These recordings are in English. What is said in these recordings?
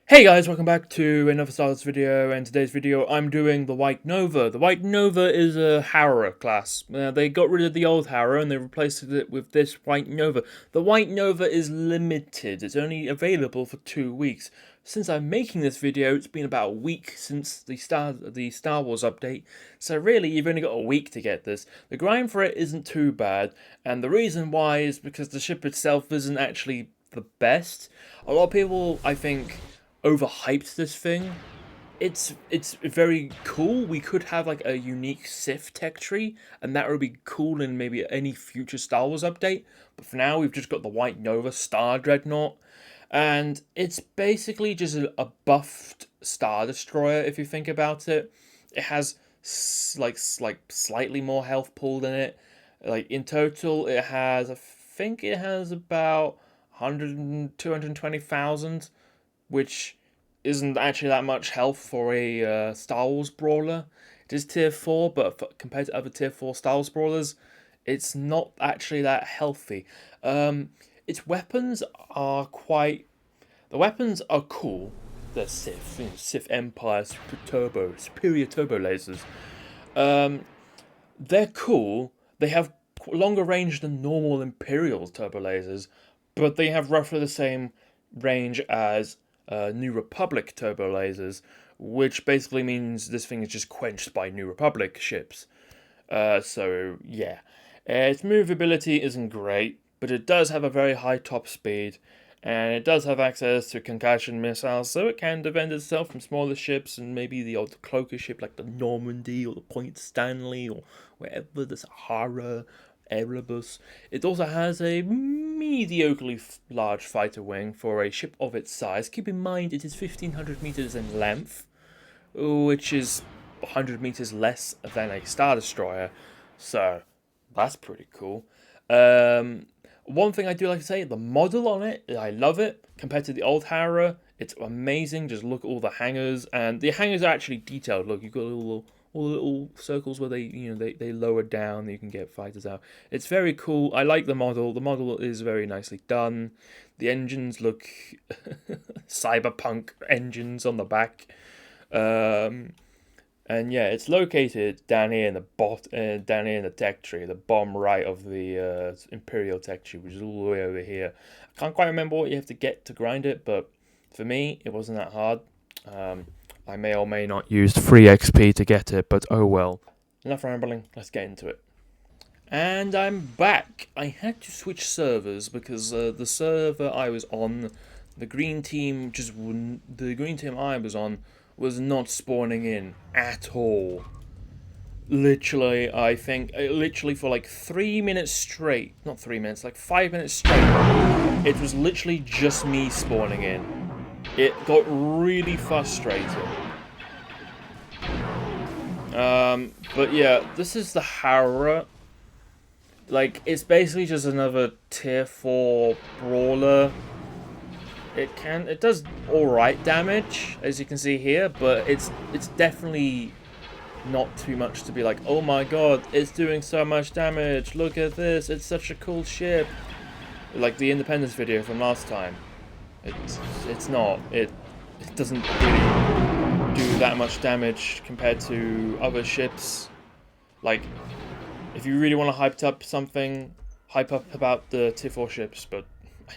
Hey guys, welcome back to another Stardust video, and today's video I'm doing the White Nova. The White Nova is a Harrow class. They got rid of the old Harrow and they replaced it with this White Nova. The White Nova is limited, it's only available for 2 weeks. Since I'm making this video, it's been about a week since the Star Wars update, so really you've only got a week to get this. The grind for it isn't too bad, and the reason why is because the ship itself isn't actually the best. A lot of people, I think, overhyped this thing. It's very cool. We could have like a unique Sith tech tree, and that would be cool in maybe any future Star Wars update. But for now, we've just got the White Nova Star Dreadnought, and it's basically just a buffed Star Destroyer. If you think about it, it has like slightly more health pool in it. Like in total, it has, I think it has about 220,000, which isn't actually that much health for a Star Wars brawler. It is tier 4, but compared to other tier 4 Star Wars brawlers, it's not actually that healthy. Its weapons are quite... The weapons are cool. They're Sith, Sith Empire superior turbo lasers. They're cool. They have longer range than normal Imperial turbo lasers, but they have roughly the same range as New Republic turbo lasers, which basically means this thing is just quenched by New Republic ships. So yeah, its movability isn't great, but it does have a very high top speed, and it does have access to concussion missiles, so it can defend itself from smaller ships and maybe the old cloaker ship like the Normandy or the Point Stanley or wherever, the Sahara, Erebus. It also has a mediocrely large fighter wing for a ship of its size. Keep in mind it is 1,500 meters in length, which is 100 meters less than a Star Destroyer, so that's pretty cool. One thing I do like to say, the model on it, I love it. Compared to the old Harrow, it's amazing. Just look at all the hangers, and the hangers are actually detailed. Look, you've got all the little circles where they lower down. You can get fighters out. It's very cool. I like the model. The model is very nicely done. The engines look cyberpunk engines on the back. And yeah, it's located down here in down here in the tech tree, the bottom right of the Imperial tech tree, which is all the way over here. I can't quite remember what you have to get to grind it, but for me, it wasn't that hard. I may or may not use free XP to get it, but oh well. Enough rambling, let's get into it. And I'm back. I had to switch servers because the server I was on, the green team I was on was not spawning in at all. Literally, I think, literally for like 3 minutes straight, not 3 minutes, like 5 minutes straight, it was literally just me spawning in. It got really frustrating. But yeah, this is the Harrow. Like, it's basically just another tier 4 brawler. It does alright damage, as you can see here, but it's definitely not too much to be like, oh my god, it's doing so much damage, look at this, it's such a cool ship. Like the Independence video from last time. It's not. It doesn't really do that much damage compared to other ships. Like, if you really want to hype up something, hype up about the tier 4 ships, but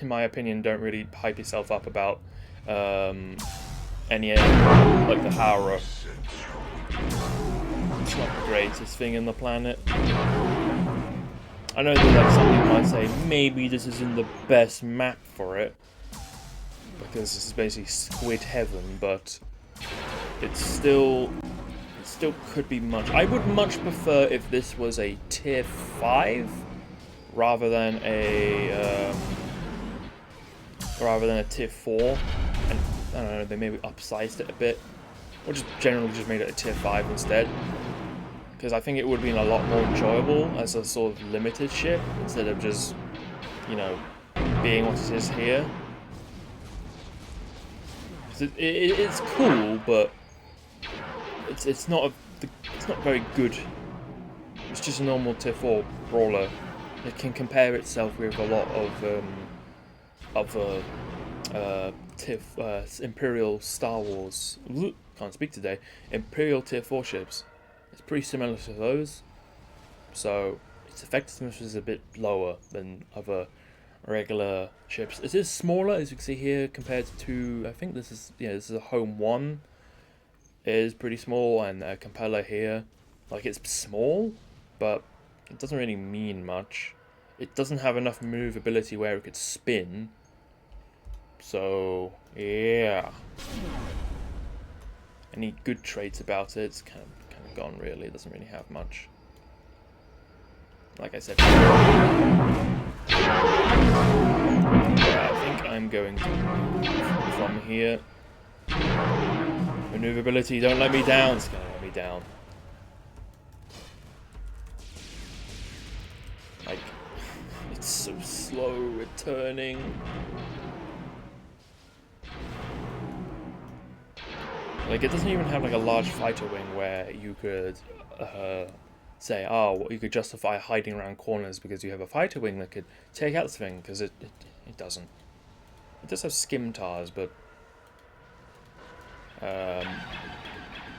in my opinion, don't really hype yourself up about any like the Harrow. It's not the greatest thing in the planet. I know that like some people might say maybe this isn't the best map for it because this is basically squid heaven, but it still could be much. I would much prefer if this was a tier 5 rather than a tier 4, and I don't know, they maybe upsized it a bit, or just generally just made it a tier 5 instead, because I think it would have been a lot more enjoyable as a sort of limited ship, instead of just, you know, being what it is here. It's cool, but it's not very good. It's just a normal tier 4 brawler. It can compare itself with a lot of other Imperial Star Wars. Can't speak today. Imperial Tier 4 ships. It's pretty similar to those, so its effectiveness is a bit lower than other regular ships. It is smaller, as you can see here, compared to, I think this is, yeah, this is a Home 1. It is pretty small, and a Compeller here. Like, it's small, but it doesn't really mean much. It doesn't have enough maneuverability where it could spin. So, yeah. Any good traits about it, it's kind of gone, really. It doesn't really have much. Like I said yeah, I think I'm going to move from here. Maneuverability, don't let me down. It's going to let me down. Like, it's so slow at turning. Like, it doesn't even have like a large fighter wing where you could say, oh, well, you could justify hiding around corners because you have a fighter wing that could take out this thing, because it doesn't. It does have scimitar, but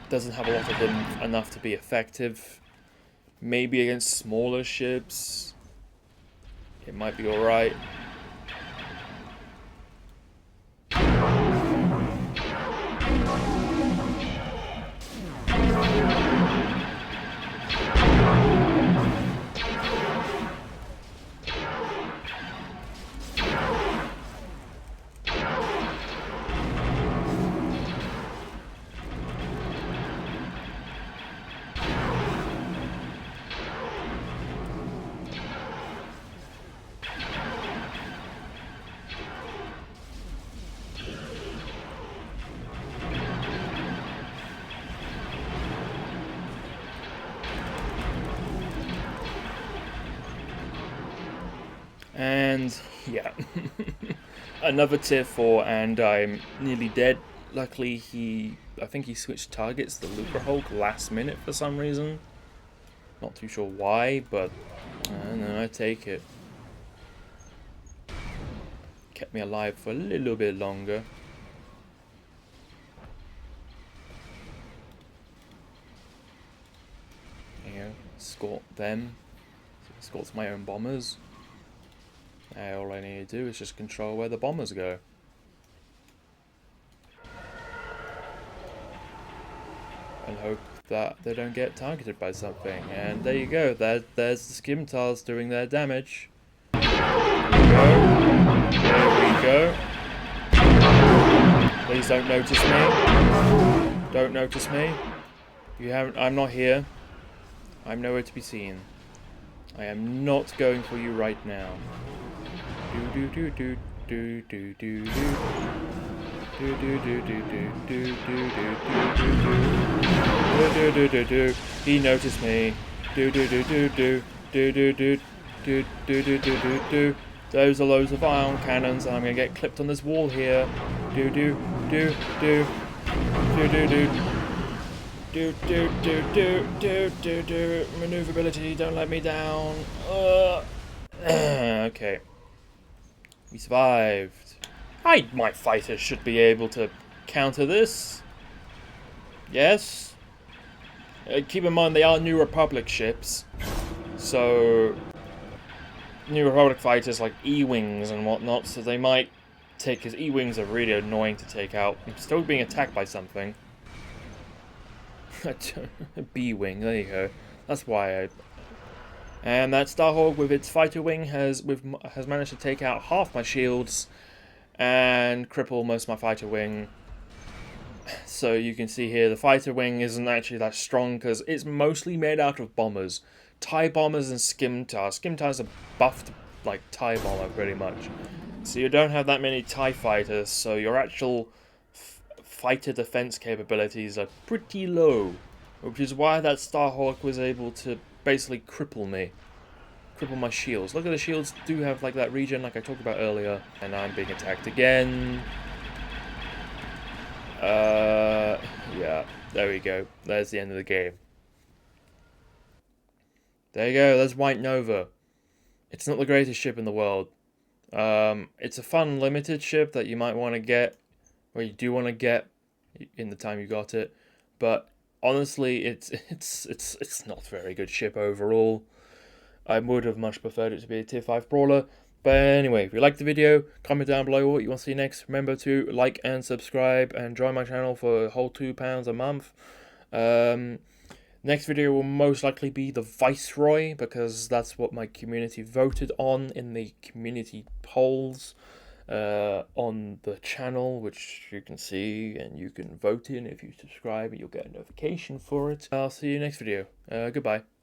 doesn't have a lot of them enough to be effective. Maybe against smaller ships, it might be alright. And yeah, another tier 4, and I'm nearly dead. Luckily, I think he switched targets, the Lucre Hulk, last minute for some reason. Not too sure why, but I don't know, I take it. Kept me alive for a little bit longer. You know, escort them. Escorts my own bombers. All I need to do is just control where the bombers go. And hope that they don't get targeted by something. And there you go. There's the Scimitars doing their damage. There we go. Please don't notice me. Don't notice me. You haven't. I'm not here. I'm nowhere to be seen. I am not going for you right now. Do do do do do do do do. Do do do do do do do do do do do do. He noticed me. Do do do do do do do do do do do do do do. Those are loads of ion cannons, and I'm gonna get clipped on this wall here. Do do do do do do do. Do do do do do do do. Maneuverability, don't let me down. Okay. We survived. My fighters should be able to counter this. Yes. Keep in mind they are New Republic ships. So New Republic fighters like E-Wings and whatnot, so they might take, because E-Wings are really annoying to take out. I'm still being attacked by something. B-Wing, there you go. That's why I... And that Starhawk with its fighter wing has managed to take out half my shields and cripple most of my fighter wing. So you can see here the fighter wing isn't actually that strong because it's mostly made out of bombers. TIE bombers and Scimitars. Scimitars are buffed like TIE bomber pretty much. So you don't have that many TIE fighters, so your actual fighter defense capabilities are pretty low. Which is why that Starhawk was able to basically cripple me. Cripple my shields. Look at the shields do have like that regen like I talked about earlier. And I'm being attacked again. Yeah, there we go. There's the end of the game. There you go, there's White Nova. It's not the greatest ship in the world. It's a fun limited ship that you might want to get or you do want to get in the time you got it. But honestly, it's not a very good ship overall. I would have much preferred it to be a tier 5 brawler. But anyway, if you liked the video, comment down below what you want to see next. Remember to like and subscribe and join my channel for a whole £2 a month. Next video will most likely be the Viceroy, because that's what my community voted on in the community polls on the channel, which you can see and you can vote in. If you subscribe, you'll get a notification for it. I'll see you next video. Goodbye.